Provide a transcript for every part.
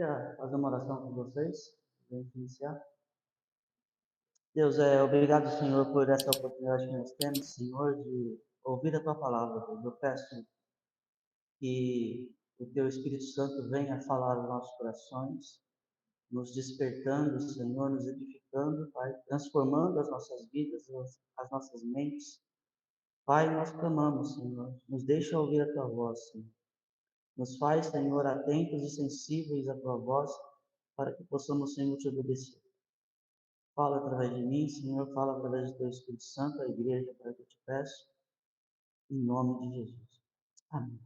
Queria fazer uma oração com vocês, para a gente iniciar. Deus, obrigado, Senhor, por essa oportunidade que nós temos, Senhor, de ouvir a Tua palavra, Deus. Eu peço que o Teu Espírito Santo venha falar aos nossos corações, nos despertando, Senhor, nos edificando, Pai, transformando as nossas vidas, as nossas mentes. Pai, nós clamamos, Senhor, nos deixa ouvir a Tua voz, Senhor. Nos faz, Senhor, atentos e sensíveis à Tua voz, para que possamos, Senhor, te obedecer. Fala através de mim, Senhor, fala através do Teu Espírito Santo, a igreja, para que eu te peço, em nome de Jesus. Amém.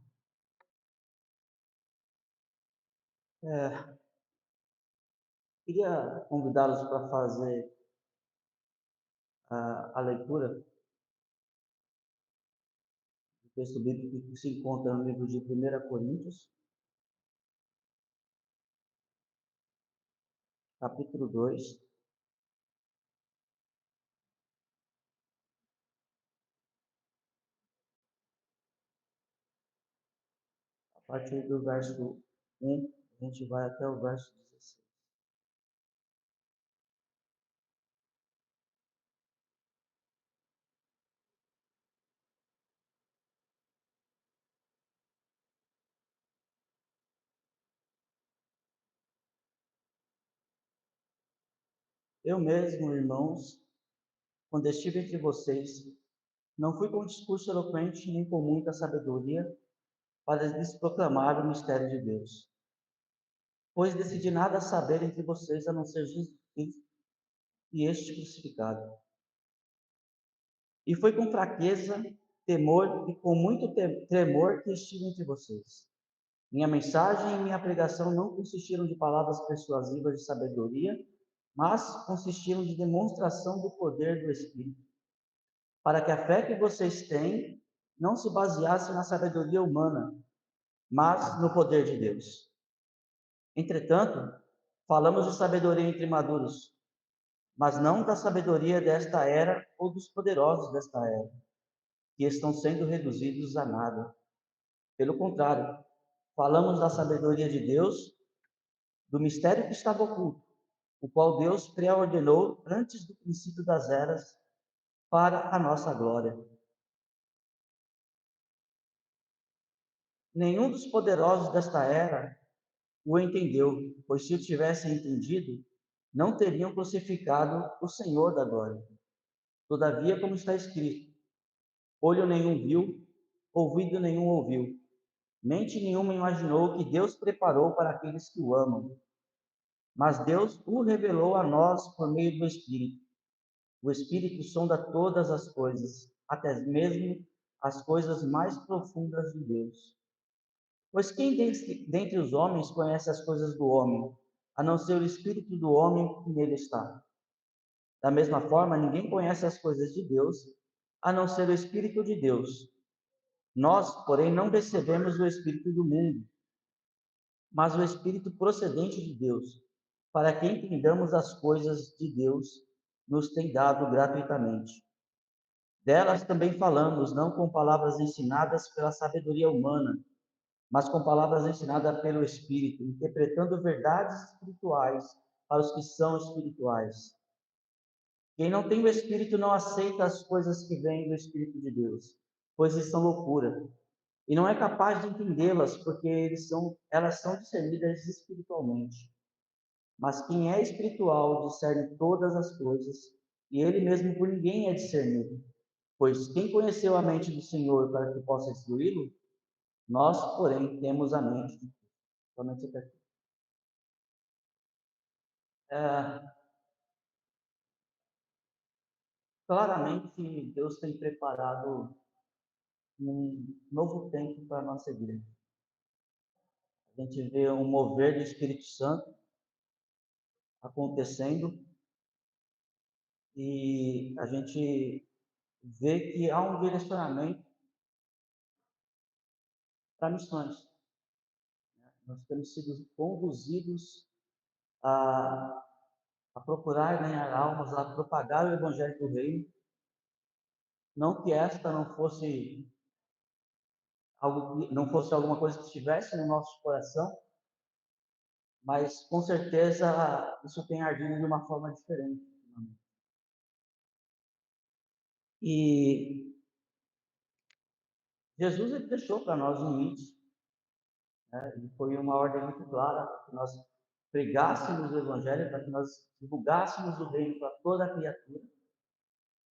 Queria convidá-los para fazer a leitura do texto bíblico que se encontra no livro de 1 Coríntios, capítulo 2, a partir do verso 1, a gente vai até o verso 16. Eu mesmo, irmãos, quando estive entre vocês, não fui com discurso eloquente nem com muita sabedoria para lhes proclamar o mistério de Deus. Pois decidi nada saber entre vocês a não ser Jesus Cristo e este crucificado. E foi com fraqueza, temor e com muito tremor que estive entre vocês. Minha mensagem e minha pregação não consistiram de palavras persuasivas de sabedoria, mas consistiram de demonstração do poder do Espírito, para que a fé que vocês têm não se baseasse na sabedoria humana, mas no poder de Deus. Entretanto, falamos de sabedoria entre maduros, mas não da sabedoria desta era ou dos poderosos desta era, que estão sendo reduzidos a nada. Pelo contrário, falamos da sabedoria de Deus, do mistério que estava oculto, o qual Deus pré-ordenou antes do princípio das eras para a nossa glória. Nenhum dos poderosos desta era o entendeu, pois se o tivessem entendido, não teriam crucificado o Senhor da glória. Todavia, como está escrito, olho nenhum viu, ouvido nenhum ouviu, mente nenhuma imaginou que Deus preparou para aqueles que o amam. Mas Deus o revelou a nós por meio do Espírito. O Espírito sonda todas as coisas, até mesmo as coisas mais profundas de Deus. Pois quem dentre os homens conhece as coisas do homem, a não ser o Espírito do homem que nele está? Da mesma forma, ninguém conhece as coisas de Deus, a não ser o Espírito de Deus. Nós, porém, não recebemos o Espírito do mundo, mas o Espírito procedente de Deus, para que entendamos as coisas de Deus, nos tem dado gratuitamente. Delas também falamos, não com palavras ensinadas pela sabedoria humana, mas com palavras ensinadas pelo Espírito, interpretando verdades espirituais para os que são espirituais. Quem não tem o Espírito não aceita as coisas que vêm do Espírito de Deus, pois são loucura, e não é capaz de entendê-las, porque elas são discernidas espiritualmente. Mas quem é espiritual discerne todas as coisas, e ele mesmo por ninguém é discernido. Pois quem conheceu a mente do Senhor para que possa instruí-lo? Nós, porém, temos a mente de Cristo. Somente até aqui. Claramente, Deus tem preparado um novo tempo para a nossa igreja. A gente vê um mover do Espírito Santo acontecendo e a gente vê que há um direcionamento para missões. Nós temos sido conduzidos a procurar ganhar almas, a propagar o Evangelho do Reino. Não que esta não fosse alguma coisa que estivesse no nosso coração, mas com certeza isso tem ardido de uma forma diferente. E Jesus ele deixou para nós um limite, né? E foi uma ordem muito clara que nós pregássemos o Evangelho, para que nós divulgássemos o reino para toda a criatura,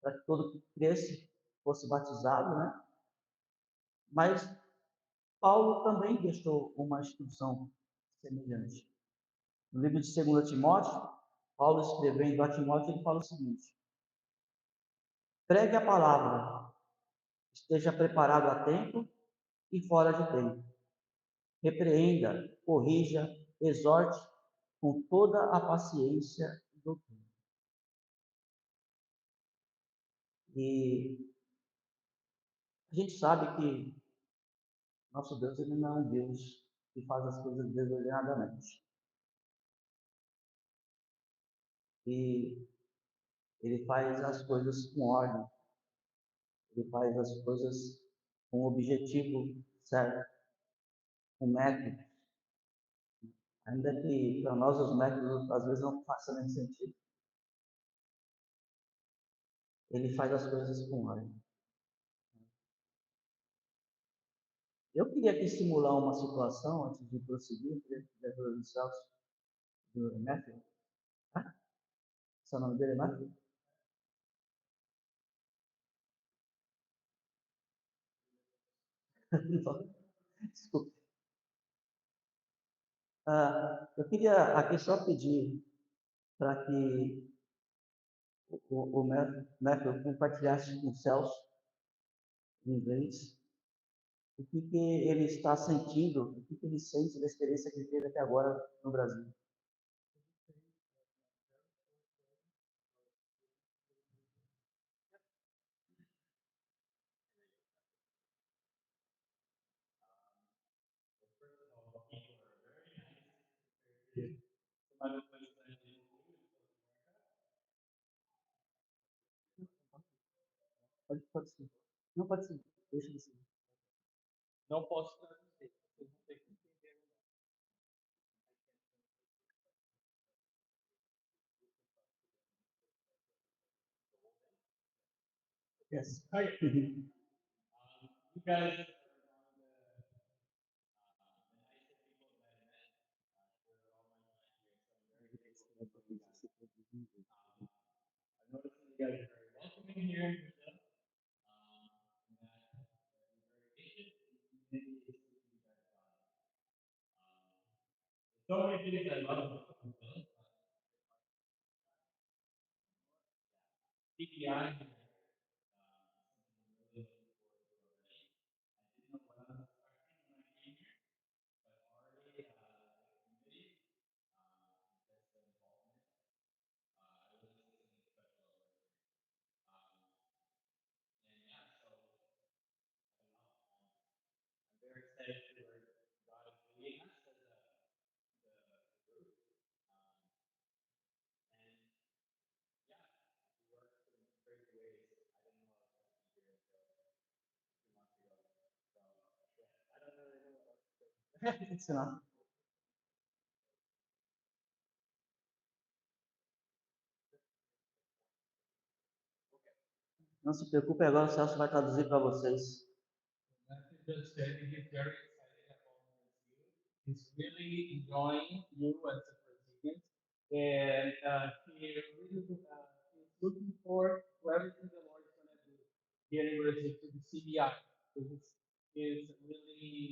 para que todo que cresce fosse batizado, né? Mas Paulo também deixou uma instrução semelhante. No livro de 2 Timóteo, Paulo escrevendo a Timóteo, ele fala o seguinte: pregue a palavra, esteja preparado a tempo e fora de tempo. Repreenda, corrija, exorte com toda a paciência e doutrina. E a gente sabe que nosso Deus ele não é um Deus que faz as coisas desordenadamente. E ele faz as coisas com ordem, ele faz as coisas com o objetivo certo, com método. Ainda que para nós os métodos às vezes não façam nem sentido. Ele faz as coisas com ordem. Eu queria aqui simular uma situação antes de prosseguir, diretor do Celso, do Matthew. Ah, seu nome dele é Matthew? Desculpe. Eu queria aqui só pedir para que o Matthew compartilhasse com o Celso, em inglês, o que ele está sentindo, o que ele sente da experiência que ele teve até agora no Brasil. Pode sim. Não pode sim. Deixa de sim. Não posso traduzir. Vocês vão ter que entender. Yes. Hi. You guys are one of the nicest people that I met. They're all my classmates, so I'm very grateful for you guys. I noticed that you guys are very welcoming here in Brazil, and that you're very patient, and community is something you guys value. There's so many things I love about Brazil. PPI here, something I'm really looking forward to already. I didn't know what I was expecting when I came here, but already the community, just the involvement, I really see something special over here. And yeah, so I don't know. I'm very excited for where God is leading us as the group. And yeah, He works in great ways. I didn't know I was going to be here until 2 months ago. So yeah, I don't really know what else to say. It's enough. Não se preocupe, agora o Celso vai traduzir para vocês. Matthew just said he's very excited about Brazil. He's really enjoying you as a Brazilian, and he really is looking forward to everything the Lord is going to do here in Brazil to the CBI. So he's really,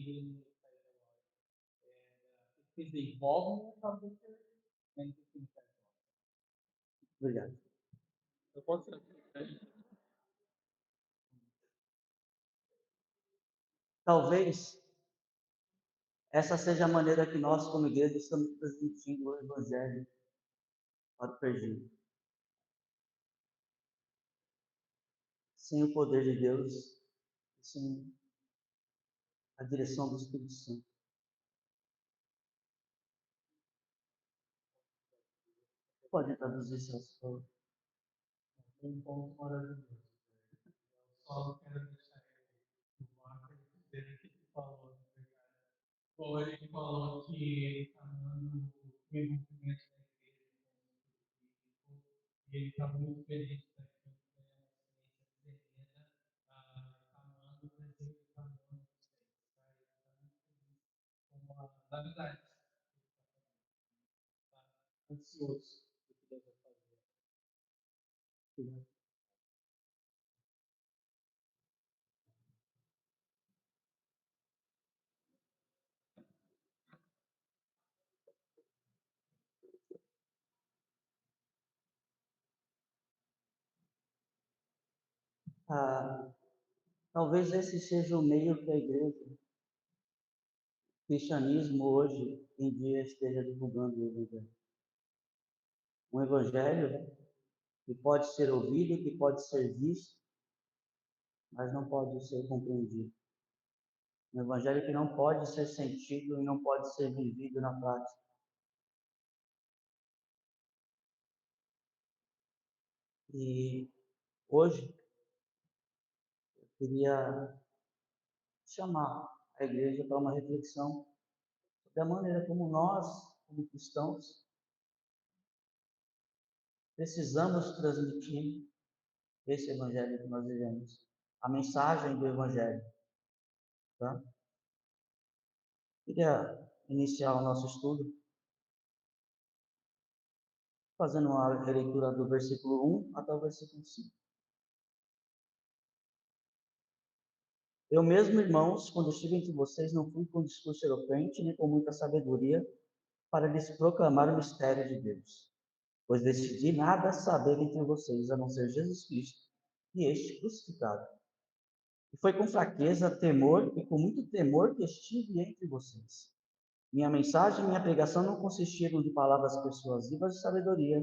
really excited about it. And it's the involvement of the church and the things that God. Obrigado. Eu posso Talvez essa seja a maneira que nós, como igreja, estamos transmitindo o Evangelho para o perdido. Sem o poder de Deus, sem a direção do Espírito Santo. Pode traduzir, Celso, por favor. um ponto maravilhoso. Eu só quero deixar o Marco dizer o que ele falou, né, cara? Bom, ele falou que ele está amando envolvimento da igreja com os políticos, e ele está muito feliz da gente ter uma experiência tremenda, amando o Brasil e amando vocês, tá? Ele está muito feliz com as amizades que ele está fazendo, tá ansioso do que Deus vai fazer. Ah, talvez esse seja o meio que a igreja, o cristianismo hoje em dia esteja divulgando o evangelho. Um evangelho que pode ser ouvido, que pode ser visto, mas não pode ser compreendido. Um evangelho que não pode ser sentido e não pode ser vivido na prática. E hoje eu queria chamar a igreja para uma reflexão sobre a maneira como nós, como cristãos, precisamos transmitir esse evangelho que nós vivemos, a mensagem do evangelho, tá? Queria iniciar o nosso estudo fazendo uma leitura do versículo 1 até o versículo 5. Eu mesmo, irmãos, quando estive entre vocês, não fui com discurso eloquente, nem com muita sabedoria, para lhes proclamar o mistério de Deus, pois decidi nada saber entre vocês, a não ser Jesus Cristo e este crucificado. E foi com fraqueza, temor e com muito temor que estive entre vocês. Minha mensagem e minha pregação não consistiram de palavras persuasivas de sabedoria,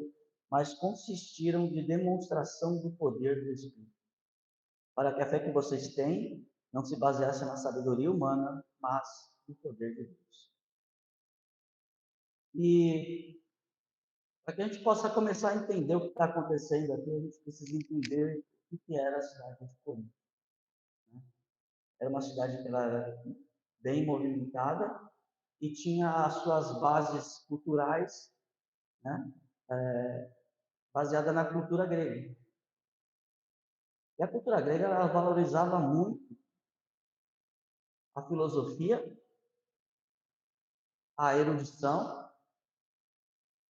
mas consistiram de demonstração do poder do Espírito, para que a fé que vocês têm não se baseasse na sabedoria humana, mas no poder de Deus. E para que a gente possa começar a entender o que está acontecendo aqui, a gente precisa entender o que era a cidade de Corinto. Era uma cidade que ela era bem movimentada e tinha as suas bases culturais, né, baseada na cultura grega. E a cultura grega ela valorizava muito a filosofia, a erudição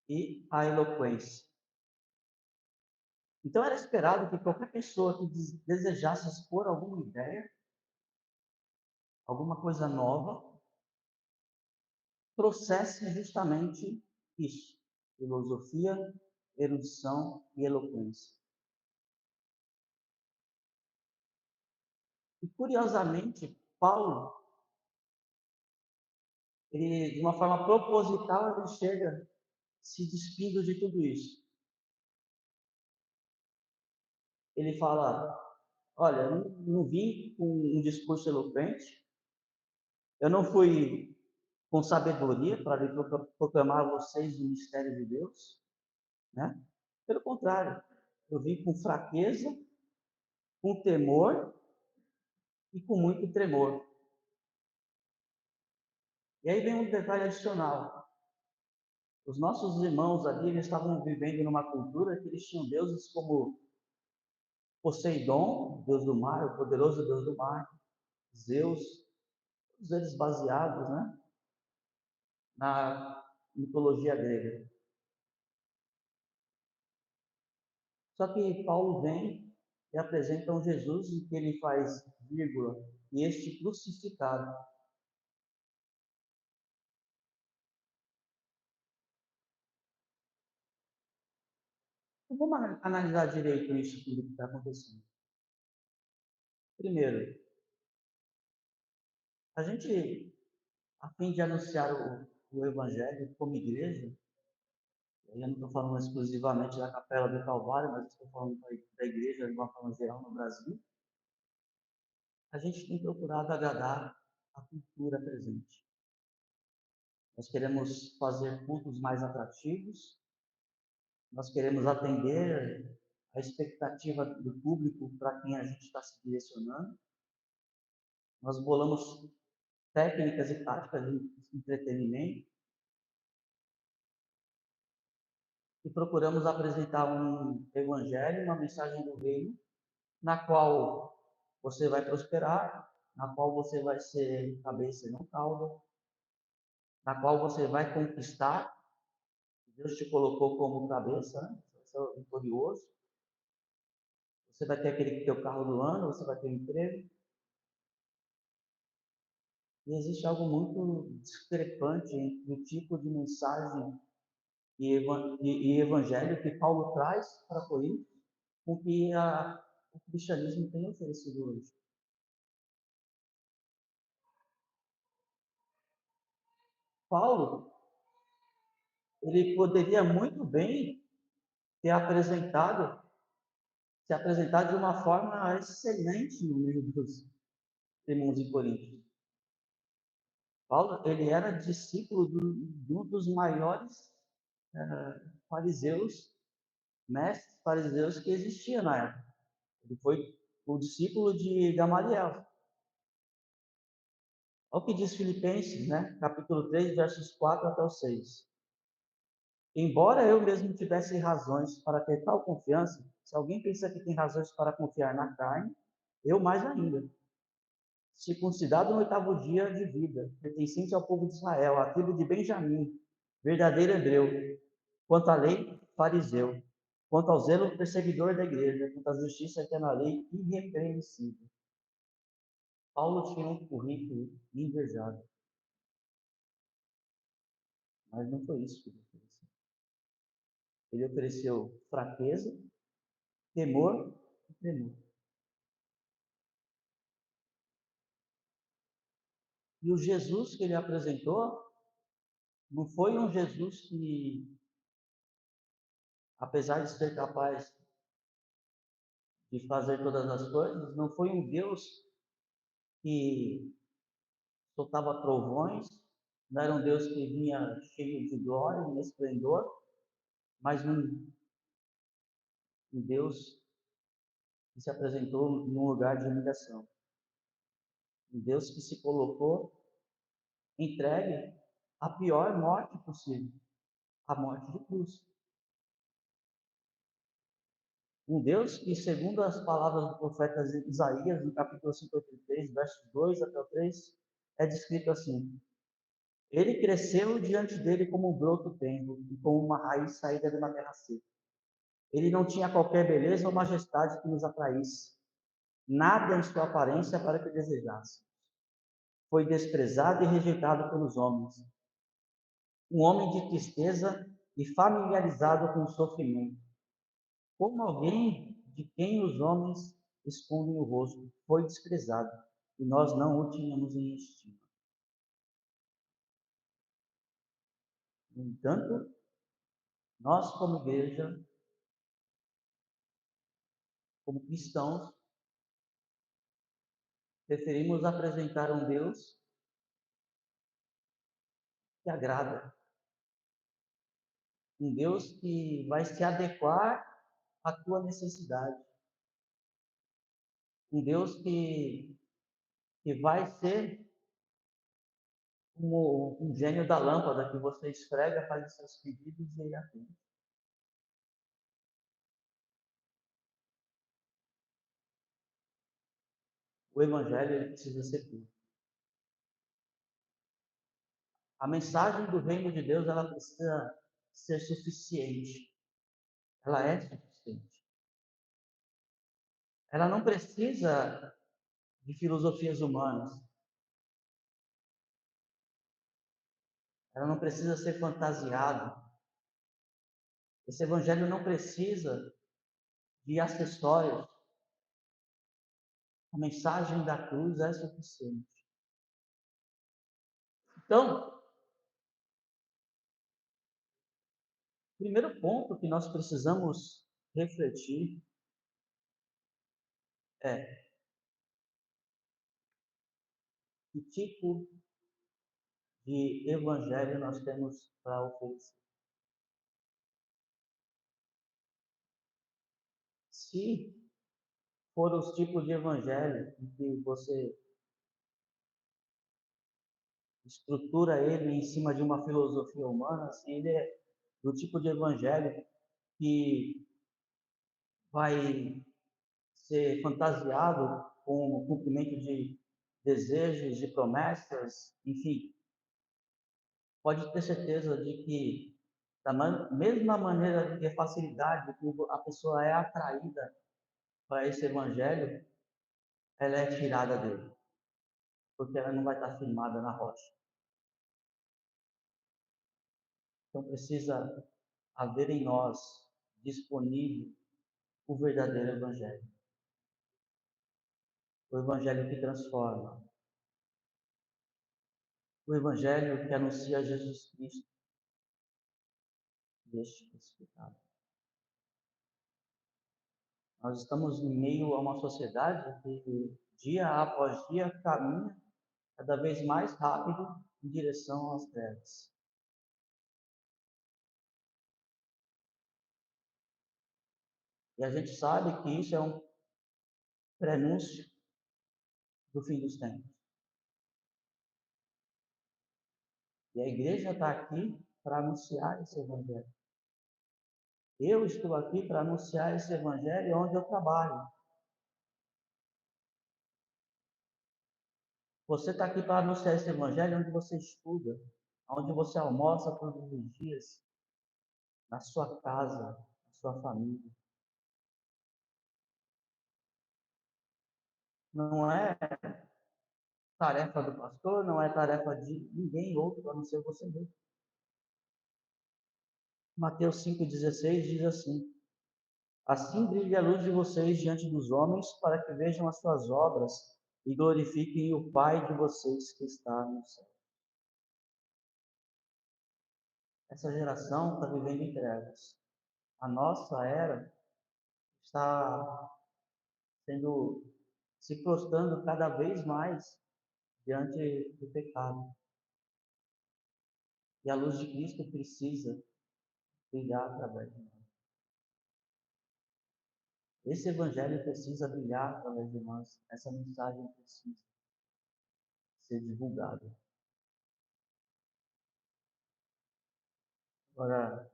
e a eloquência. Então era esperado que qualquer pessoa que desejasse expor alguma ideia, alguma coisa nova, trouxesse justamente isso: filosofia, erudição e eloquência. E curiosamente, Paulo, ele, de uma forma proposital, ele chega se despindo de tudo isso. Ele fala: olha, eu não vim com um discurso eloquente, eu não fui com sabedoria para proclamar a vocês o mistério de Deus, né? Pelo contrário, eu vim com fraqueza, com temor e com muito tremor. E aí vem um detalhe adicional. Os nossos irmãos ali eles estavam vivendo numa cultura que eles tinham deuses como Poseidon, deus do mar, o poderoso deus do mar, Zeus, todos eles baseados, né, na mitologia grega. Só que Paulo vem e apresenta um Jesus em que ele faz vírgula, e este crucificado. Então, vamos analisar direito isso tudo que está acontecendo. Primeiro, a gente, a fim de anunciar o Evangelho como igreja, eu não estou falando exclusivamente da Capela do Calvário, mas estou falando da igreja de uma forma geral no Brasil, a gente tem procurado agradar a cultura presente. Nós queremos fazer cultos mais atrativos, nós queremos atender a expectativa do público para quem a gente está se direcionando. Nós bolamos técnicas e táticas de entretenimento e procuramos apresentar um evangelho, uma mensagem do reino, na qual você vai prosperar, na qual você vai ser cabeça e não cauda, na qual você vai conquistar. Deus te colocou como cabeça, né? Você vai ser vitorioso. Você vai ter aquele teu carro do ano, você vai ter um emprego. E existe algo muito discrepante entre o tipo de mensagem e evangelho que Paulo traz para Corinto com o que o cristianismo tem oferecido hoje. Paulo, ele poderia muito bem ter se apresentado de uma forma excelente no meio dos irmãos em Corinto. Paulo, ele era discípulo de um dos maiores fariseus, mestres fariseus que existia na época. Ele foi o discípulo de Gamaliel. Olha o que diz Filipenses, né? Capítulo 3, versos 4 até o 6. Embora eu mesmo tivesse razões para ter tal confiança, se alguém pensa que tem razões para confiar na carne, eu mais ainda. Circuncidado no 8º dia de vida, pertencente ao povo de Israel, à tribo de Benjamim, verdadeiro hebreu, quanto à lei, fariseu, quanto ao zelo, perseguidor da igreja, quanto à justiça que é na lei, irrepreensível. Paulo tinha um currículo invejável, mas não foi isso que ele ofereceu. Ele ofereceu fraqueza, temor e tremor. E o Jesus que ele apresentou não foi um Jesus que, apesar de ser capaz de fazer todas as coisas, não foi um Deus que soltava trovões, não era um Deus que vinha cheio de glória e esplendor, mas um Deus que se apresentou num lugar de humilhação. Um Deus que se colocou entregue à pior morte possível, a morte de cruz. Um Deus que, segundo as palavras do profeta Isaías, no capítulo 53, versos 2 até o 3, é descrito assim: Ele cresceu diante dele como um broto tenro e como uma raiz saída de uma terra seca. Ele não tinha qualquer beleza ou majestade que nos atraísse, nada em sua aparência para que desejasse. Foi desprezado e rejeitado pelos homens, um homem de tristeza e familiarizado com o sofrimento. Como alguém de quem os homens escondem o rosto, foi desprezado, e nós não o tínhamos em estima. No entanto, nós como igreja, como cristãos, preferimos apresentar um Deus que agrada, um Deus que vai se adequar à tua necessidade, um Deus que vai ser como um gênio da lâmpada que você esfrega, faz os seus pedidos e ele atende. O evangelho ele precisa ser puro. A mensagem do reino de Deus ela precisa ser suficiente. Ela é suficiente. Ela não precisa de filosofias humanas. Ela não precisa ser fantasiada. Esse evangelho não precisa de acessórios. A mensagem da cruz é suficiente. Então, o primeiro ponto que nós precisamos refletir é que tipo de evangelho nós temos para oferecer. Se for os tipos de evangelho em que você estrutura ele em cima de uma filosofia humana, assim, ele é do tipo de evangelho que vai ser fantasiado com o cumprimento de desejos, de promessas, enfim, pode ter certeza de que, da mesma maneira que a facilidade que a pessoa é atraída para esse evangelho, ela é tirada dele, porque ela não vai estar firmada na rocha. Então precisa haver em nós disponível o verdadeiro evangelho. O evangelho que transforma. O evangelho que anuncia Jesus Cristo deste crucificado. Nós estamos em meio a uma sociedade que, dia após dia, caminha cada vez mais rápido em direção às trevas. E a gente sabe que isso é um prenúncio do fim dos tempos. E a igreja está aqui para anunciar esse evangelho. Eu estou aqui para anunciar esse evangelho onde eu trabalho. Você está aqui para anunciar esse evangelho onde você estuda, onde você almoça todos os dias, na sua casa, na sua família. Não é tarefa do pastor, não é tarefa de ninguém outro a não ser você mesmo. Mateus 5,16 diz assim: assim brilhe a luz de vocês diante dos homens, para que vejam as suas obras e glorifiquem o Pai de vocês que está no céu. Essa geração está vivendo em trevas. A nossa era está se prostrando cada vez mais diante do pecado. E a luz de Cristo precisa brilhar através de nós. Esse evangelho precisa brilhar através de nós. Essa mensagem precisa ser divulgada. Agora,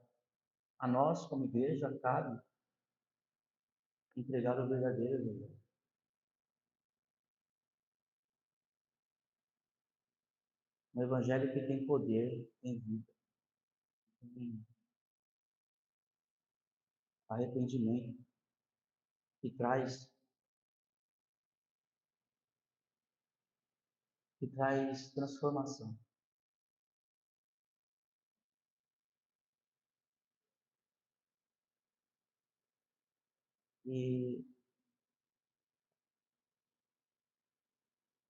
a nós, como igreja, cabe entregar o verdadeiro evangelho. Um evangelho que tem poder, tem vida, tem arrependimento, que traz transformação. E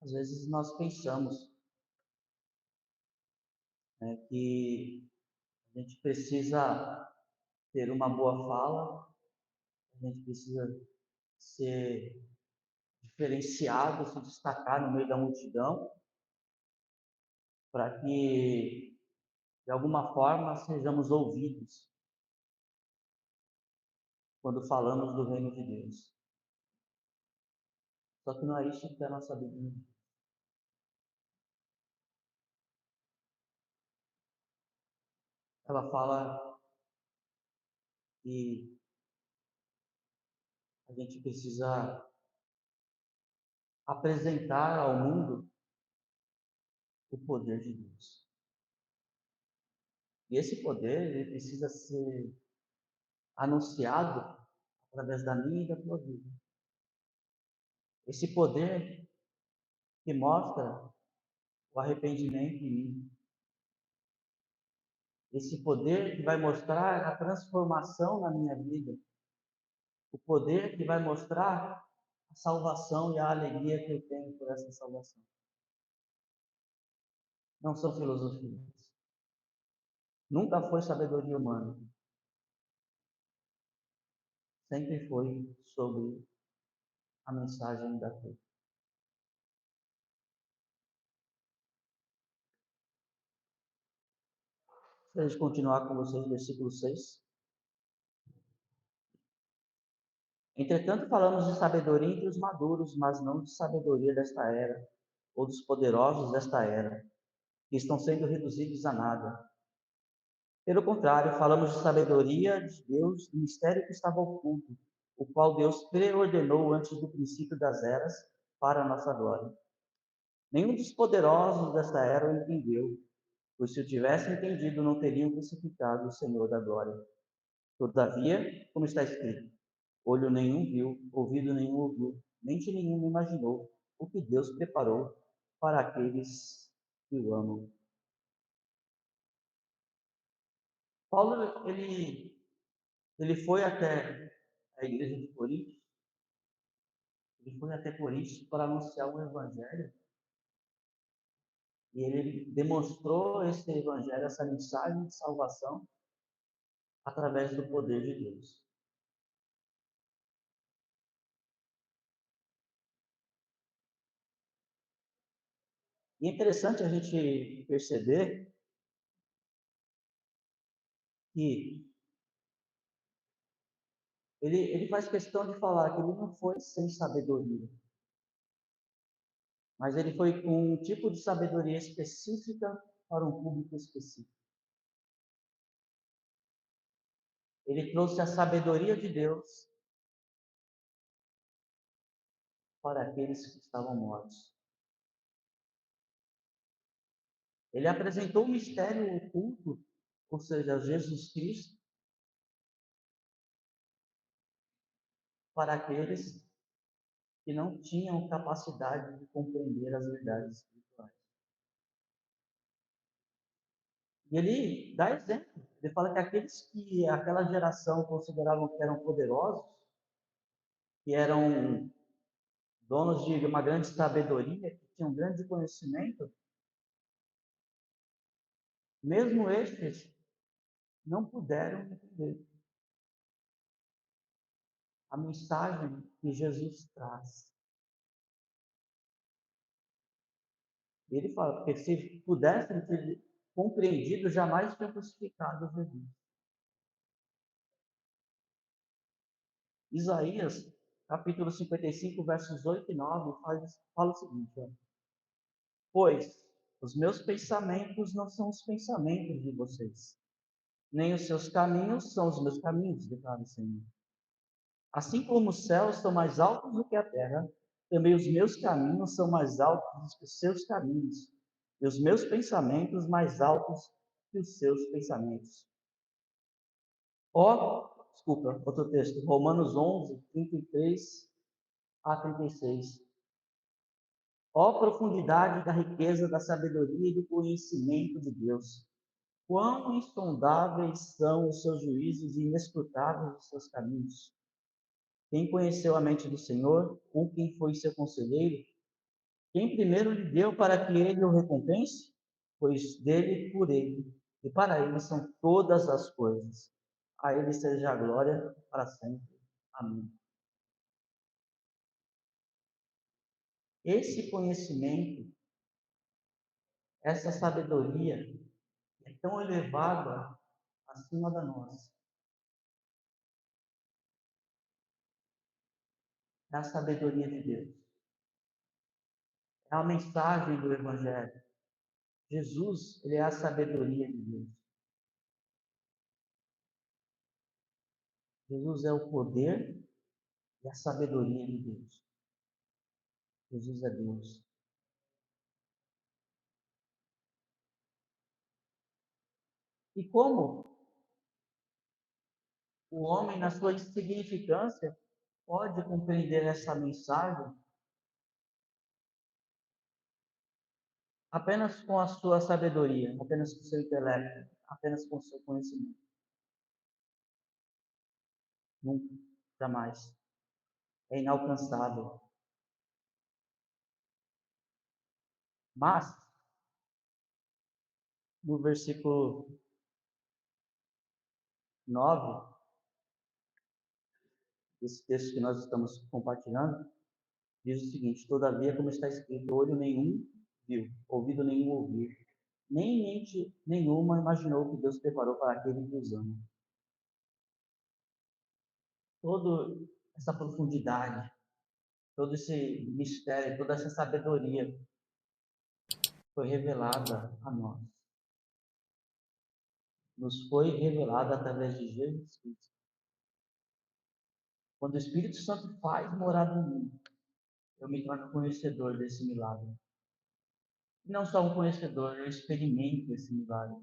às vezes nós pensamos, né, que a gente precisa ter uma boa fala, a gente precisa ser diferenciado, se destacar no meio da multidão, para que, de alguma forma, sejamos ouvidos quando falamos do reino de Deus. Só que não é isso que a nossa Bíblia diz. Ela fala que a gente precisa apresentar ao mundo o poder de Deus. E esse poder, ele precisa ser anunciado através da minha e da tua vida. Esse poder que mostra o arrependimento em mim. Esse poder que vai mostrar a transformação na minha vida. O poder que vai mostrar a salvação e a alegria que eu tenho por essa salvação. Não são filosofias. Nunca foi sabedoria humana. Sempre foi sobre a mensagem da cruz. Deixa eu continuar com vocês, versículo 6. Entretanto, falamos de sabedoria entre os maduros, mas não de sabedoria desta era, ou dos poderosos desta era, que estão sendo reduzidos a nada. Pelo contrário, falamos de sabedoria de Deus, do mistério que estava oculto, o qual Deus preordenou antes do princípio das eras para a nossa glória. Nenhum dos poderosos desta era o entendeu, pois se o tivesse entendido, não teriam crucificado o Senhor da glória. Todavia, como está escrito, olho nenhum viu, ouvido nenhum ouviu, mente nenhuma imaginou o que Deus preparou para aqueles que o amam. Paulo, ele foi até a igreja de Corinto, ele foi até Corinto para anunciar o evangelho, e ele demonstrou esse evangelho, essa mensagem de salvação, através do poder de Deus. E é interessante a gente perceber que ele faz questão de falar que ele não foi sem sabedoria, mas ele foi com um tipo de sabedoria específica para um público específico. Ele trouxe a sabedoria de Deus para aqueles que estavam mortos. Ele apresentou o mistério oculto, ou seja, Jesus Cristo, para aqueles que não tinham capacidade de compreender as verdades espirituais. E ele dá exemplo. Ele fala que aqueles que aquela geração consideravam que eram poderosos, que eram donos de uma grande sabedoria, que tinham um grande conhecimento, mesmo estes não puderam entender a mensagem que Jesus traz. Ele fala, porque se pudessem ter compreendido, jamais tinham crucificado Jesus. Isaías, capítulo 55, versos 8 e 9, fala o seguinte: ó, pois os meus pensamentos não são os pensamentos de vocês, nem os seus caminhos são os meus caminhos, declara o Senhor. Assim como os céus são mais altos do que a terra, também os meus caminhos são mais altos do que os seus caminhos, e os meus pensamentos mais altos que os seus pensamentos. Desculpa, outro texto, Romanos 11, 33 a 36. Ó profundidade da riqueza, da sabedoria e do conhecimento de Deus! Quão insondáveis são os seus juízos e inescrutáveis os seus caminhos! Quem conheceu a mente do Senhor? Ou quem foi seu conselheiro? Quem primeiro lhe deu para que ele o recompense? Pois dele, por ele, e para ele são todas as coisas. A ele seja a glória para sempre. Amém. Esse conhecimento, essa sabedoria é tão elevada acima da nossa. É a sabedoria de Deus. É a mensagem do Evangelho. Jesus, ele é a sabedoria de Deus. Jesus é o poder e a sabedoria de Deus. Jesus é Deus. E como o homem, na sua insignificância, pode compreender essa mensagem apenas com a sua sabedoria, apenas com o seu intelecto, apenas com o seu conhecimento? Nunca, jamais. É inalcançável. Mas, no versículo 9, esse texto que nós estamos compartilhando, diz o seguinte: todavia, como está escrito, olho nenhum viu, ouvido nenhum ouviu, nem mente nenhuma imaginou o que Deus preparou para aquele que os ama. Toda essa profundidade, todo esse mistério, toda essa sabedoria foi revelada a nós. nos foi revelado através de Jesus Cristo. Quando o Espírito Santo faz morada em mim, eu me torno conhecedor desse milagre. E não só um conhecedor, eu experimento esse milagre.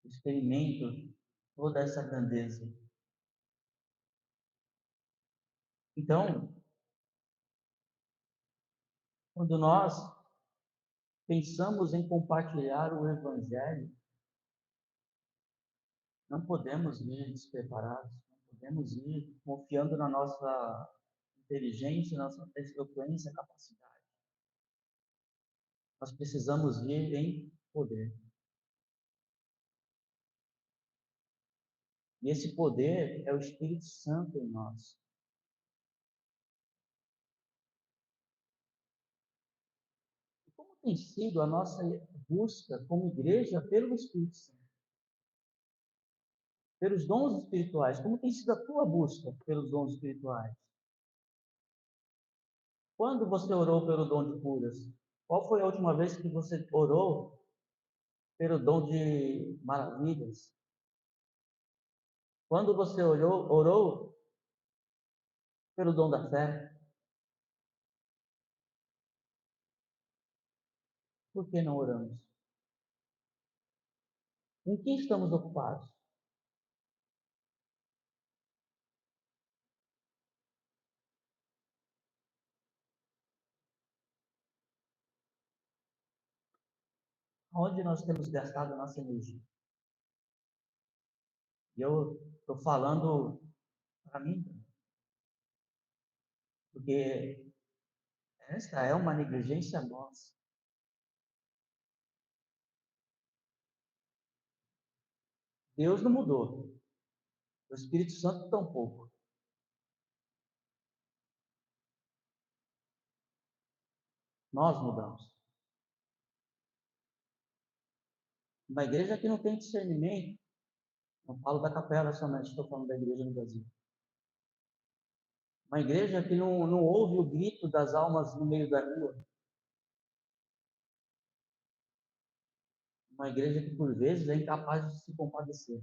Eu experimento toda essa grandeza. Então, quando nós pensamos em compartilhar o Evangelho, não podemos ir despreparados, não podemos ir confiando na nossa inteligência, na nossa eloquência, capacidade. Nós precisamos ir em poder. E esse poder é o Espírito Santo em nós. E como tem sido a nossa busca como igreja pelo Espírito Santo? Pelos dons espirituais. Como tem sido a tua busca pelos dons espirituais? Quando você orou pelo dom de curas? Qual foi a última vez que você orou pelo dom de maravilhas? Quando você orou pelo dom da fé? Por que não oramos? Em que estamos ocupados? Onde nós temos gastado a nossa energia? E eu estou falando para mim, porque esta é uma negligência nossa. Deus não mudou. O Espírito Santo tampouco. Nós mudamos. Uma igreja que não tem discernimento, não falo da capela somente, estou falando da igreja no Brasil. Uma igreja que não ouve o grito das almas no meio da rua. Uma igreja que, por vezes, é incapaz de se compadecer.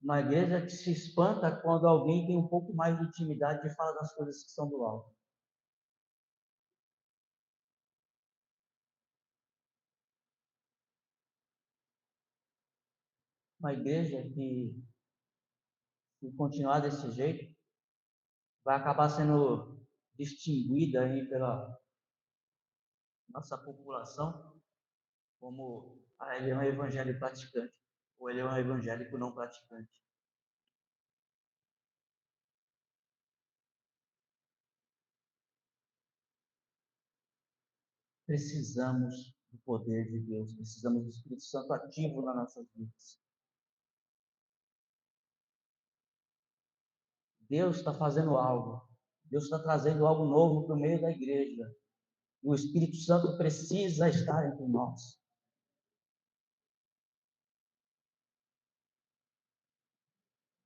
Uma igreja que se espanta quando alguém tem um pouco mais de intimidade e fala das coisas que são do alto. Uma igreja que, se continuar desse jeito, vai acabar sendo distinguida aí pela nossa população como ele é um evangélico praticante ou ele é um evangélico não praticante. Precisamos do poder de Deus, precisamos do Espírito Santo ativo nas nossas vidas. Deus está fazendo algo, Deus está trazendo algo novo para o meio da igreja. E o Espírito Santo precisa estar entre nós.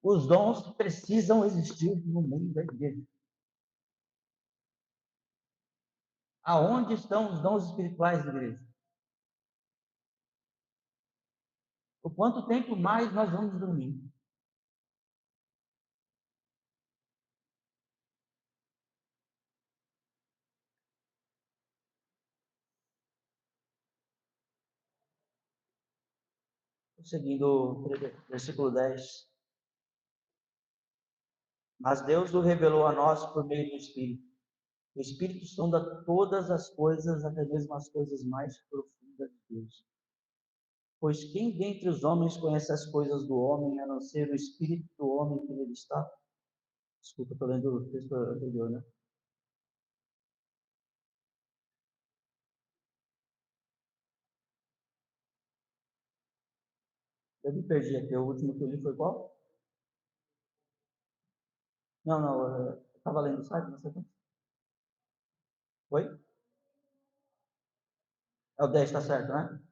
Os dons precisam existir no meio da igreja. Aonde estão os dons espirituais da igreja? Por quanto tempo mais nós vamos dormir? Seguindo o versículo 10. Mas Deus o revelou a nós por meio do Espírito. O Espírito sonda todas as coisas, até mesmo as coisas mais profundas de Deus. Pois quem dentre os homens conhece as coisas do homem, a não ser o Espírito do homem que nele está? Desculpa, estou lendo o texto anterior, né? Eu me perdi aqui. O último que eu li foi qual? Não, eu estava lendo o site, não sei qual. Oi? É o 10, está certo, né?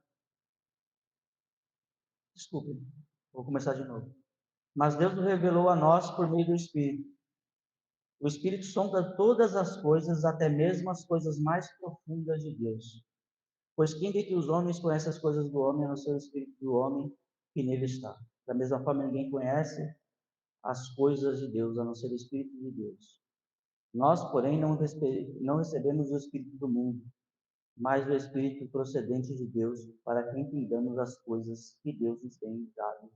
Desculpe, vou começar de novo. Mas Deus nos revelou a nós por meio do Espírito. O Espírito sonda todas as coisas, até mesmo as coisas mais profundas de Deus. Pois quem dentre os homens conhece as coisas do homem, a não ser o espírito do homem que nele está. Da mesma forma, ninguém conhece as coisas de Deus, a não ser o espírito de Deus. Nós, porém, não recebemos o espírito do mundo, mas o espírito procedente de Deus, para que entendamos as coisas que Deus nos tem dado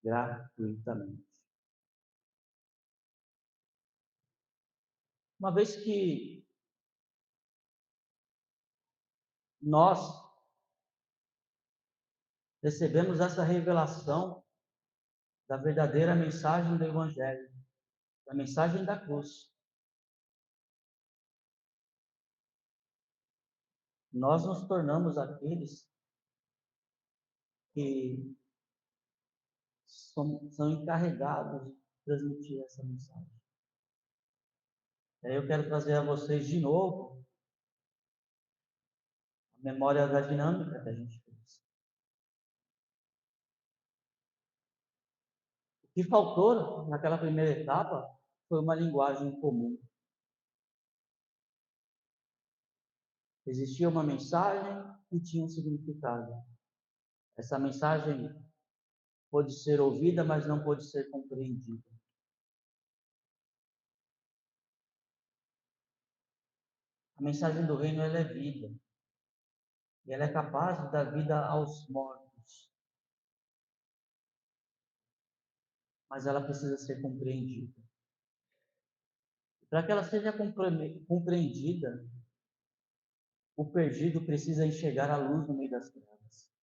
gratuitamente. Uma vez que nós recebemos essa revelação da verdadeira mensagem do Evangelho, da mensagem da cruz, nós nos tornamos aqueles que são encarregados de transmitir essa mensagem. Eu quero trazer a vocês de novo a memória da dinâmica que a gente fez. O que faltou naquela primeira etapa foi uma linguagem comum. Existia uma mensagem que tinha um significado. Essa mensagem pode ser ouvida, mas não pode ser compreendida. A mensagem do reino ela é vida. E ela é capaz de dar vida aos mortos. Mas ela precisa ser compreendida. Para que ela seja compreendida, o perdido precisa enxergar a luz no meio das trevas.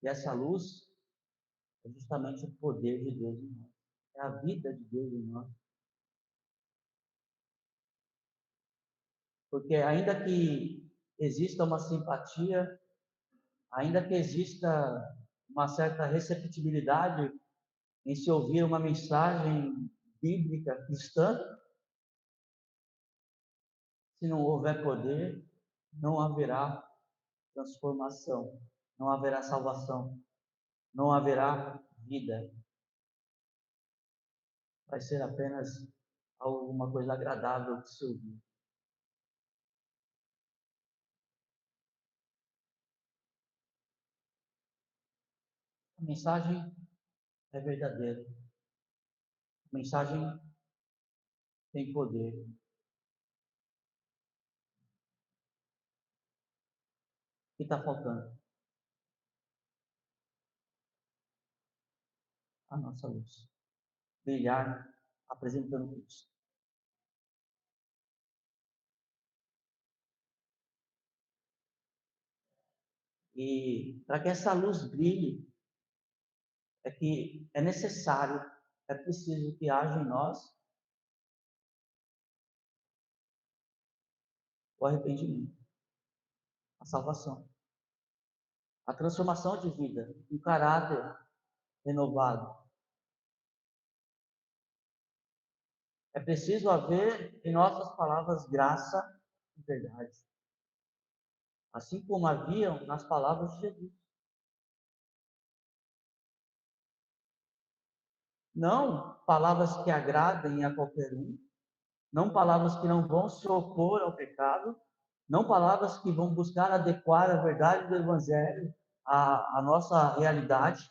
E essa luz é justamente o poder de Deus em nós. É a vida de Deus em nós. Porque ainda que exista uma simpatia, ainda que exista uma certa receptibilidade em se ouvir uma mensagem bíblica cristã, se não houver poder, não haverá transformação, não haverá salvação, não haverá vida. Vai ser apenas alguma coisa agradável de se ouvir. A mensagem é verdadeira. A mensagem tem poder. O que está faltando? A nossa luz. Brilhar apresentando Cristo. E para que essa luz brilhe, é necessário, é preciso que haja em nós o arrependimento, a salvação, a transformação de vida, um caráter renovado. É preciso haver em nossas palavras graça e verdade, assim como haviam nas palavras de Jesus. Não palavras que agradem a qualquer um, não palavras que não vão se opor ao pecado, não palavras que vão buscar adequar a verdade do Evangelho à nossa realidade,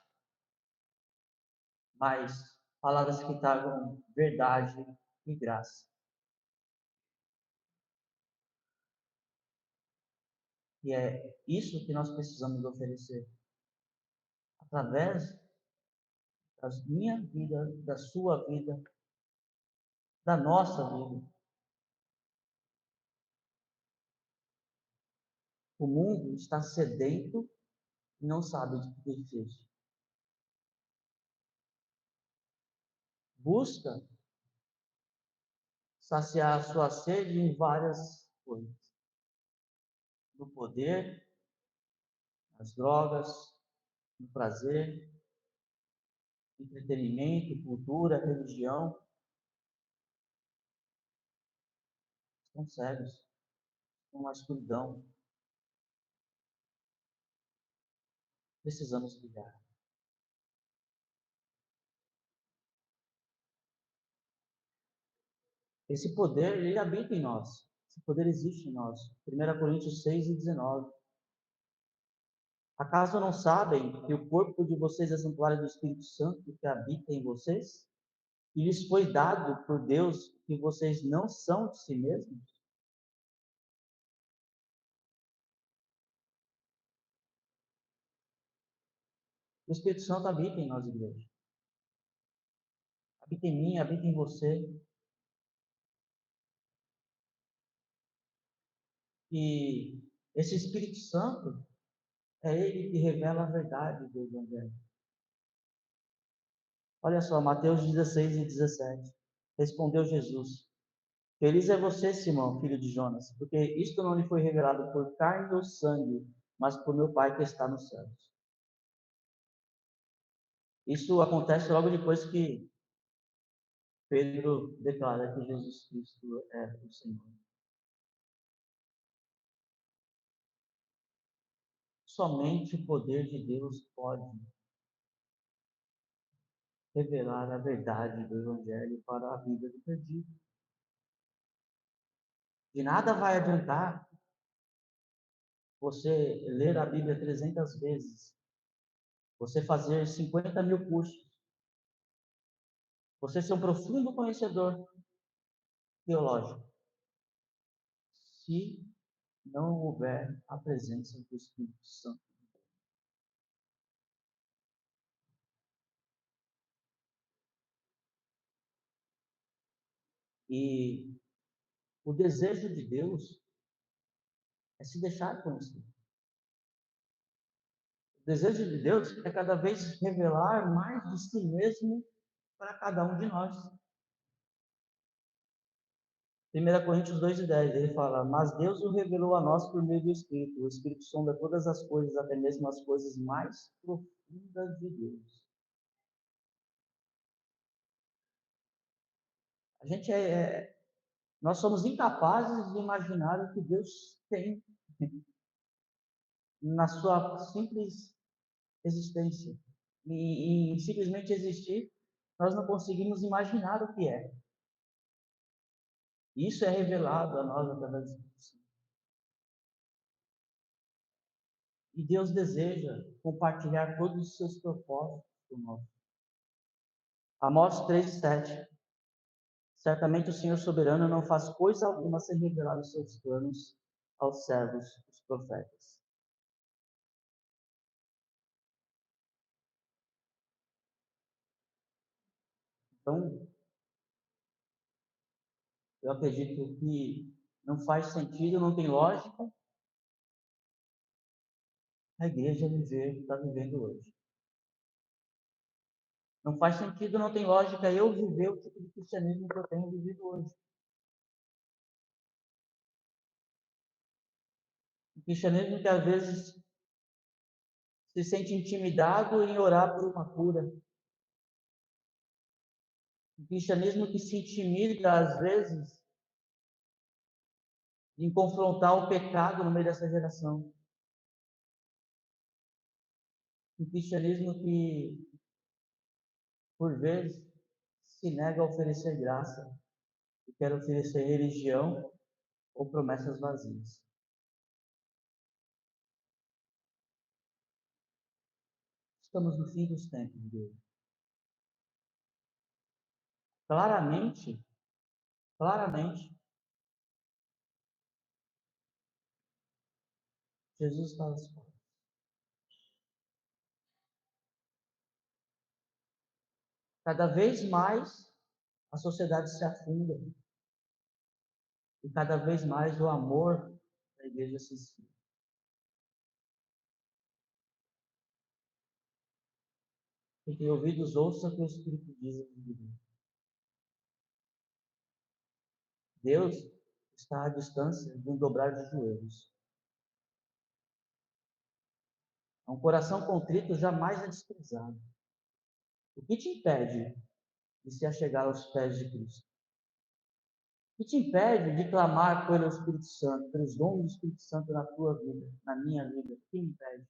mas palavras que tragam verdade e graça. E é isso que nós precisamos oferecer. Através da minha vida, da sua vida, da nossa vida. O mundo está sedento e não sabe de que ele fez. Busca saciar a sua sede em várias coisas. No poder, nas drogas, no prazer, entretenimento, cultura, religião. Estão cegos, estão na escuridão. Precisamos brilhar. Esse poder, ele habita em nós. Esse poder existe em nós. 1 Coríntios 6:19. Acaso não sabem que o corpo de vocês é santuário do Espírito Santo que habita em vocês? E lhes foi dado por Deus que vocês não são de si mesmos? O Espírito Santo habita em nós, igreja. Habita em mim, habita em você. E esse Espírito Santo é ele que revela a verdade do Evangelho. Olha só, Mateus 16:17. Respondeu Jesus: Feliz é você, Simão, filho de Jonas, porque isto não lhe foi revelado por carne ou sangue, mas por meu Pai que está nos céus. Isso acontece logo depois que Pedro declara que Jesus Cristo é o Senhor. Somente o poder de Deus pode revelar a verdade do Evangelho para a vida do perdido. De nada vai adiantar você ler a Bíblia 300 vezes, você fazer 50 mil cursos, você ser um profundo conhecedor teológico, se não houver a presença do Espírito Santo. E o desejo de Deus é se deixar conhecer. O desejo de Deus é cada vez revelar mais de si mesmo para cada um de nós. 1 Coríntios 2:10, ele fala: Mas Deus o revelou a nós por meio do Espírito. O Espírito sonda todas as coisas, até mesmo as coisas mais profundas de Deus. A gente nós somos incapazes de imaginar o que Deus tem na sua simples existência. E simplesmente existir, nós não conseguimos imaginar o que é. Isso é revelado a nós através do Espírito Santo. E Deus deseja compartilhar todos os seus propósitos conosco. Amós 3:7. Certamente o Senhor soberano não faz coisa alguma sem revelar os seus planos aos servos, os profetas. Então, eu acredito que não faz sentido, não tem lógica a igreja viver o que está vivendo hoje. Não faz sentido, não tem lógica eu viver o tipo de cristianismo que eu tenho vivido hoje. O cristianismo que às vezes se sente intimidado em orar por uma cura. O cristianismo que se intimida às vezes em confrontar o pecado no meio dessa geração. Um cristianismo que, por vezes, se nega a oferecer graça e quer oferecer religião ou promessas vazias. Estamos no fim dos tempos, Deus. Claramente, claramente, Jesus está às portas. Cada vez mais a sociedade se afunda e cada vez mais o amor da igreja se esfria. Quem tem ouvidos, ouça o que o Espírito diz à igreja. Deus está à distância de um dobrar de joelhos. Um coração contrito jamais é desprezado. O que te impede de se achegar aos pés de Cristo? O que te impede de clamar pelo Espírito Santo, pelos dons do Espírito Santo na tua vida, na minha vida? O que me impede?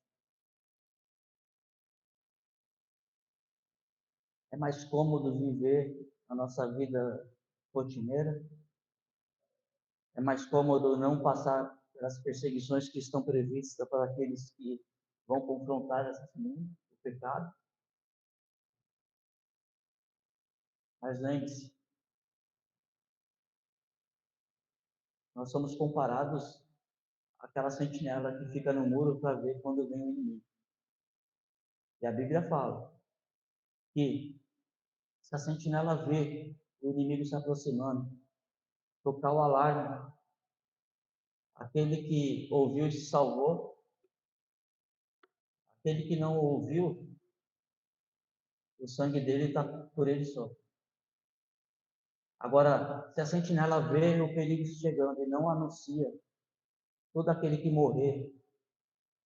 É mais cômodo viver a nossa vida rotineira? É mais cômodo não passar pelas perseguições que estão previstas para aqueles que vão confrontar esse mundo, o pecado. Mas lembre-se, nós somos comparados àquela sentinela que fica no muro para ver quando vem o inimigo. E a Bíblia fala que se a sentinela vê o inimigo se aproximando, tocar o alarme, aquele que ouviu e se salvou, aquele que não ouviu, o sangue dele está por ele só. Agora, se a sentinela vê o perigo chegando e não anuncia, todo aquele que morrer,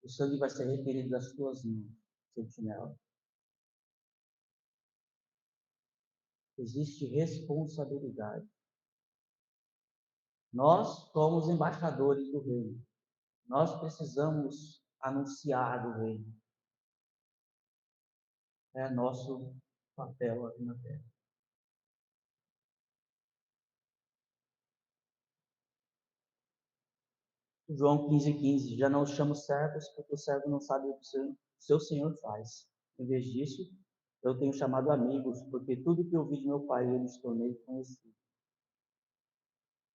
o sangue vai ser requerido das tuas mãos, sentinela. Existe responsabilidade. Nós somos embaixadores do reino. Nós precisamos anunciar o reino. É nosso papel aqui na terra. João 15,15. Já não os chamo servos, porque o servo não sabe o que seu senhor faz. Em vez disso, eu tenho chamado amigos, porque tudo que eu vi de meu pai eu lhes tornei conhecido.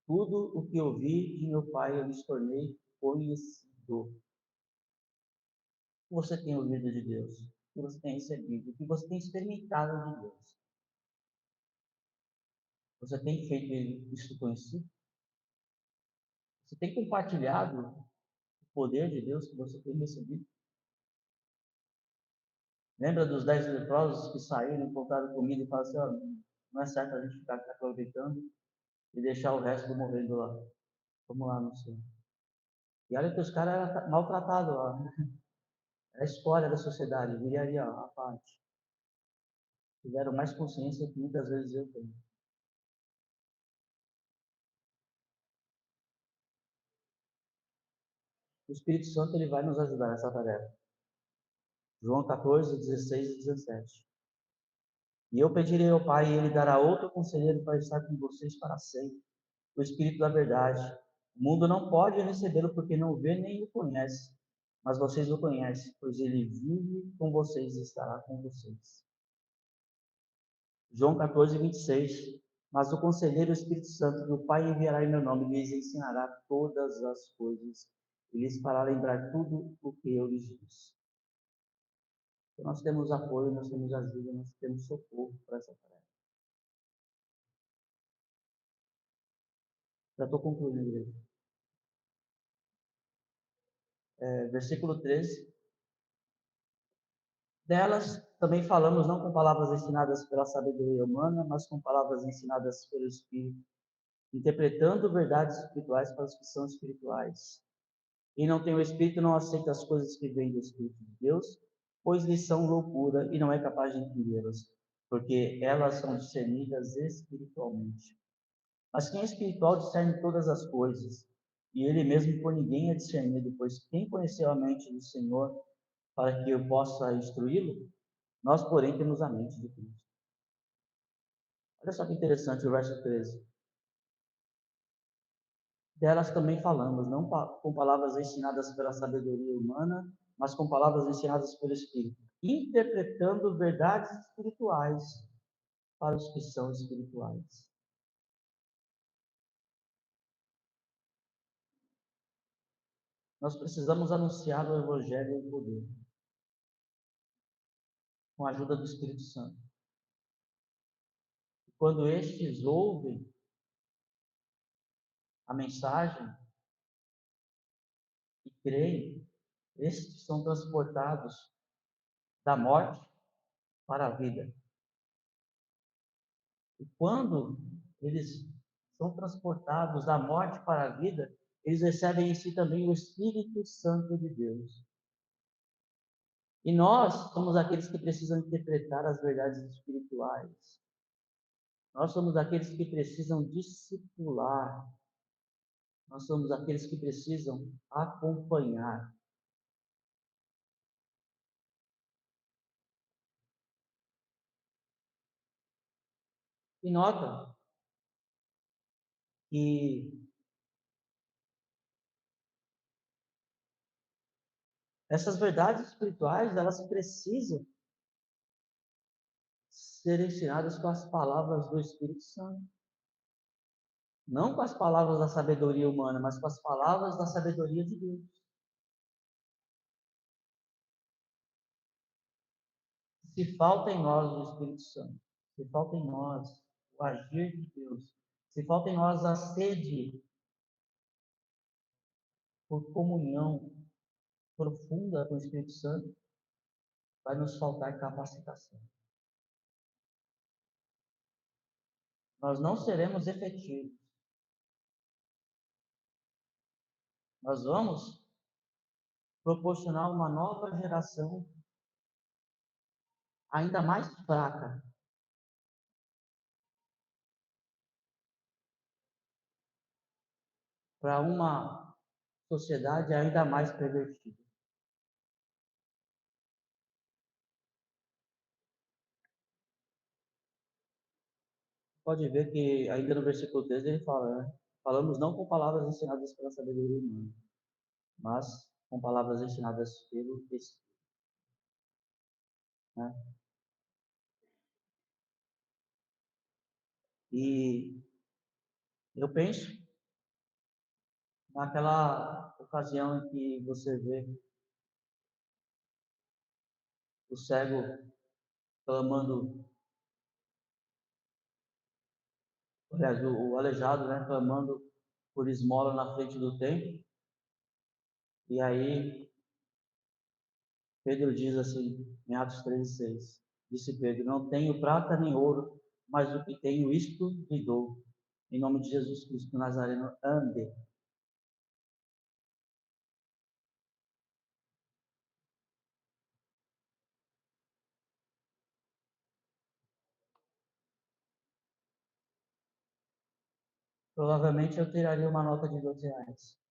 Tudo o que eu vi de meu pai eu lhes tornei conhecido. O que você tem ouvido de Deus? O que você tem recebido? O que você tem experimentado de Deus? Você tem feito isso conhecido? Você tem compartilhado o poder de Deus que você tem recebido? Lembra dos 10 leprosos que saíram, encontraram comida e falaram assim, oh, não é certo a gente ficar aqui aproveitando e deixar o resto morrendo lá. Vamos lá no céu. E olha que os caras eram maltratados lá. Né? É a história da sociedade, viria ali a parte. Tiveram mais consciência que muitas vezes eu tenho. O Espírito Santo ele vai nos ajudar nessa tarefa. João 14, 16 e 17. E eu pedirei ao Pai, e ele dará outro conselheiro para estar com vocês para sempre, o Espírito da verdade. O mundo não pode recebê-lo porque não o vê nem o conhece, mas vocês o conhecem, pois ele vive com vocês e estará com vocês. João 14, 26. Mas o conselheiro, o Espírito Santo, que o Pai enviará em meu nome, lhes ensinará todas as coisas e lhes fará lembrar tudo o que eu lhes disse. Então, nós temos apoio, nós temos ajuda, nós temos socorro para essa tarefa. Já estou concluindo, igreja. Versículo 13. Delas também falamos não com palavras ensinadas pela sabedoria humana, mas com palavras ensinadas pelo Espírito, interpretando verdades espirituais para os que são espirituais. Quem não tem o Espírito não aceita as coisas que vêm do Espírito de Deus, pois lhes são loucura e não é capaz de entendê-las, porque elas são discernidas espiritualmente. Mas quem é espiritual discerne todas as coisas, e ele mesmo por ninguém é discernido, pois quem conheceu a mente do Senhor para que eu possa instruí-lo? Nós, porém, temos a mente de Cristo. Olha só que interessante o verso 13. Delas também falamos, não com palavras ensinadas pela sabedoria humana, mas com palavras ensinadas pelo Espírito, interpretando verdades espirituais para os que são espirituais. Nós precisamos anunciar o Evangelho em poder, com a ajuda do Espírito Santo. Quando estes ouvem a mensagem e creem, estes são transportados da morte para a vida. E quando eles são transportados da morte para a vida, eles recebem em si também o Espírito Santo de Deus. E nós somos aqueles que precisam interpretar as verdades espirituais. Nós somos aqueles que precisam discipular. Nós somos aqueles que precisam acompanhar. E nota que Essas verdades espirituais, elas precisam ser ensinadas com as palavras do Espírito Santo. Não com as palavras da sabedoria humana, mas com as palavras da sabedoria de Deus. Se falta em nós o Espírito Santo, se falta em nós o agir de Deus, se falta em nós a sede por comunhão profunda com o Espírito Santo, vai nos faltar capacitação. Nós não seremos efetivos. Nós vamos proporcionar uma nova geração ainda mais fraca para uma sociedade ainda mais pervertida. Pode ver que ainda no versículo 13 ele fala, né? Falamos não com palavras ensinadas pela sabedoria humana, mas com palavras ensinadas pelo Espírito. Né? E eu penso naquela ocasião em que você vê o cego clamando, aliás, o aleijado, né, clamando por esmola na frente do templo, e aí Pedro diz assim, em Atos 13:6, disse Pedro, não tenho prata nem ouro, mas o que tenho isto lhe dou. Em nome de Jesus Cristo Nazareno, ande. Provavelmente eu tiraria uma nota de R$ 12.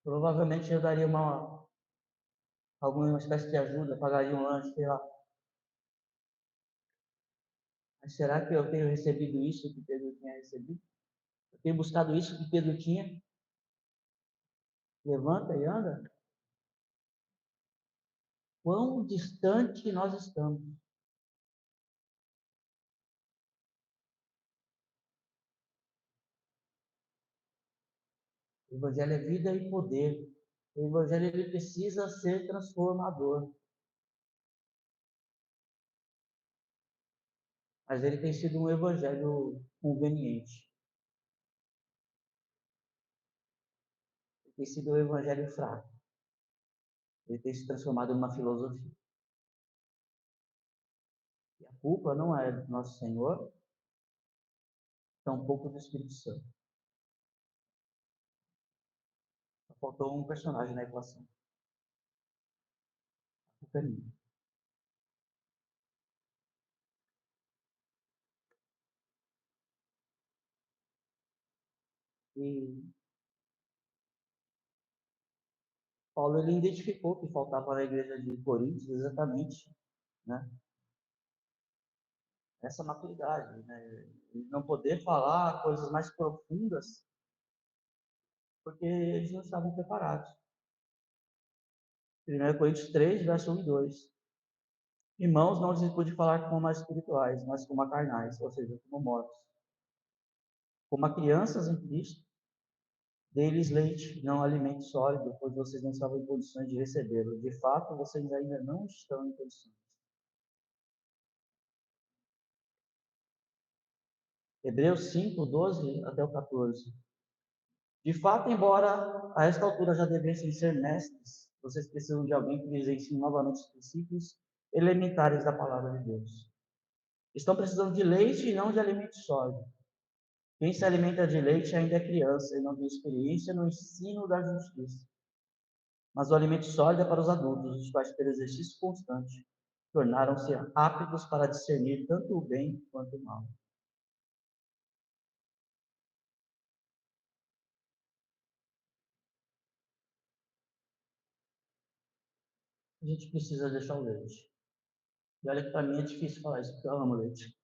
Provavelmente eu daria alguma espécie de ajuda, pagaria um lanche, sei lá. Mas será que eu tenho recebido isso que Pedro tinha recebido? Eu tenho buscado isso que Pedro tinha? Levanta e anda? Quão distante nós estamos? O Evangelho é vida e poder. O Evangelho ele precisa ser transformador. Mas ele tem sido um Evangelho conveniente. Ele tem sido um Evangelho fraco. Ele tem se transformado em uma filosofia. E a culpa não é do nosso Senhor, tampouco do Espírito Santo. Só faltou um personagem na equação. A culpa é minha. E Paulo ele identificou que faltava na igreja de Coríntios exatamente, né, essa maturidade, né, não poder falar coisas mais profundas porque eles não estavam preparados. 1 Coríntios 3, verso 1 e 2. Irmãos, não lhes pude falar como a espirituais, mas como a carnais, ou seja, como mortos. Como a crianças em Cristo, dê-lhes leite, não alimento sólido, pois vocês não estavam em condições de recebê-lo. De fato, vocês ainda não estão em condições. Hebreus 5, 12 até o 14. De fato, embora a esta altura já devessem ser mestres, vocês precisam de alguém que lhes ensine novamente os princípios elementares da palavra de Deus. Estão precisando de leite e não de alimento sólido. Quem se alimenta de leite ainda é criança e não tem experiência no ensino da justiça. Mas o alimento sólido é para os adultos, os quais, pelo exercício constante, tornaram-se aptos para discernir tanto o bem quanto o mal. A gente precisa deixar o leite. E olha que para mim é difícil falar isso, porque eu amo leite.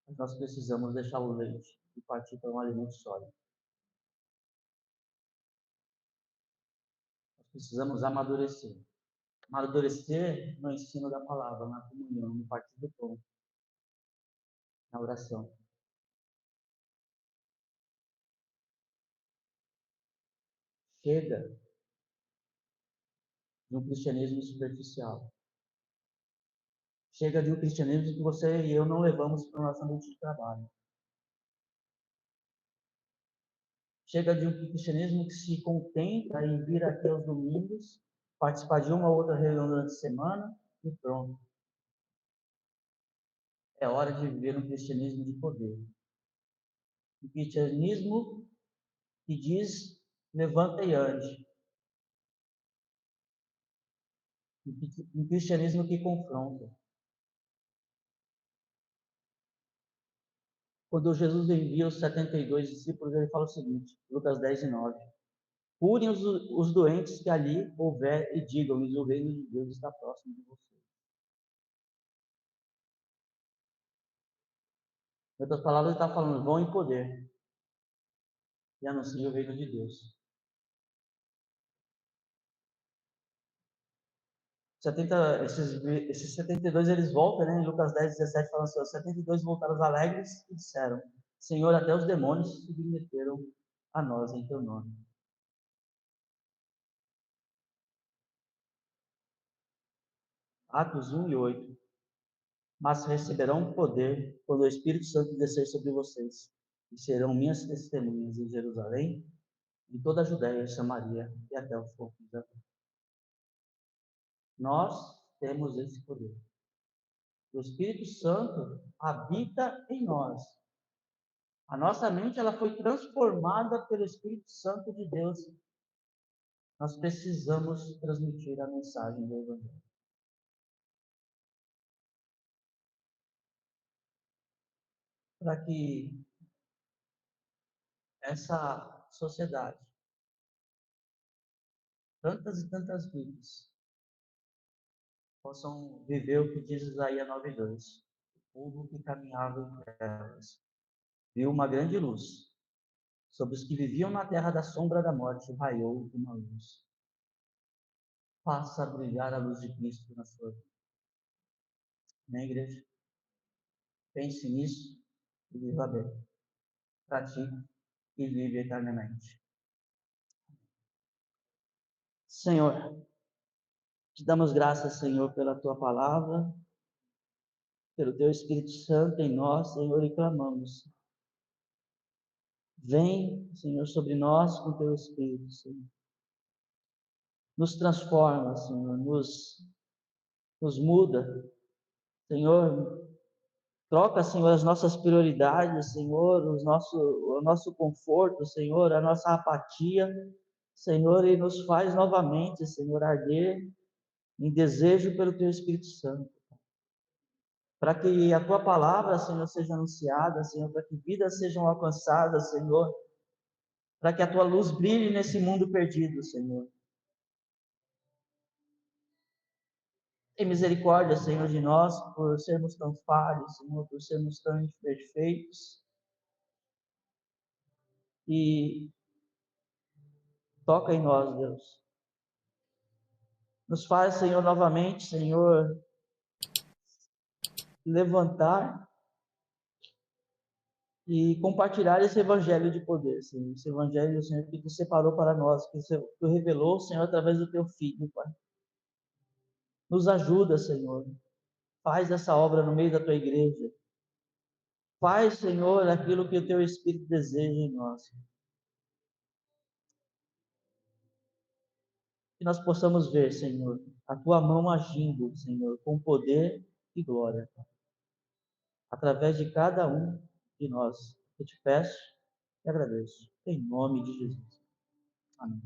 Mas nós precisamos deixar o leite e partir para um alimento sólido. Nós precisamos amadurecer. Amadurecer no ensino da palavra, na comunhão, no partir do pão, na oração. Chega de um cristianismo superficial. Chega de um cristianismo que você e eu não levamos para o nosso ambiente de trabalho. Chega de um cristianismo que se contenta em vir aqui aos domingos, participar de uma ou outra reunião durante a semana e pronto. É hora de viver um cristianismo de poder. Um cristianismo que diz, levanta e ande. Um cristianismo que confronta. Quando Jesus envia os 72 discípulos, ele fala o seguinte, Lucas 10:9. Curem os doentes que ali houver e digam-lhes: o reino de Deus está próximo de vocês. Em outras palavras, ele está falando: vão em poder e anunciem o reino de Deus. esses 72 eles voltam, né? Em Lucas 10:17 fala assim: os 72 voltaram alegres e disseram: Senhor, até os demônios se submeteram a nós em teu nome. Atos 1:8. Mas receberão poder quando o Espírito Santo descer sobre vocês, e serão minhas testemunhas em Jerusalém, em toda a Judéia, Samaria e até os confins da terra. Nós temos esse poder. O Espírito Santo habita em nós. A nossa mente ela foi transformada pelo Espírito Santo de Deus. Nós precisamos transmitir a mensagem do Evangelho. Para que essa sociedade, tantas e tantas vidas, possam viver o que diz Isaías 9:2. O povo que caminhava em trevas viu uma grande luz. Sobre os que viviam na terra da sombra da morte raiou uma luz. Faça brilhar a luz de Cristo na sua vida. Na igreja, pense nisso e viva bem. Pratique e vive eternamente. Senhor, te damos graças, Senhor, pela tua palavra, pelo teu Espírito Santo em nós, Senhor, e clamamos. Vem, Senhor, sobre nós com teu Espírito, Senhor. Nos transforma, Senhor, nos muda. Senhor, troca, Senhor, as nossas prioridades, Senhor, o nosso conforto, Senhor, a nossa apatia, Senhor, e nos faz novamente, Senhor, arder em desejo pelo teu Espírito Santo. Para que a tua palavra, Senhor, seja anunciada, Senhor, para que vidas sejam alcançadas, Senhor, para que a tua luz brilhe nesse mundo perdido, Senhor. Tem misericórdia, Senhor, de nós, por sermos tão falhos, Senhor, por sermos tão imperfeitos. E toca em nós, Deus. Nos faz, Senhor, novamente, Senhor, levantar e compartilhar esse evangelho de poder, Senhor. Esse evangelho, Senhor, que tu separou para nós, que tu revelou, Senhor, através do teu Filho, Pai. Nos ajuda, Senhor. Faz essa obra no meio da tua igreja. Faz, Senhor, aquilo que o teu Espírito deseja em nós. Que nós possamos ver, Senhor, a tua mão agindo, Senhor, com poder e glória, através de cada um de nós. Eu te peço e agradeço. Em nome de Jesus. Amém.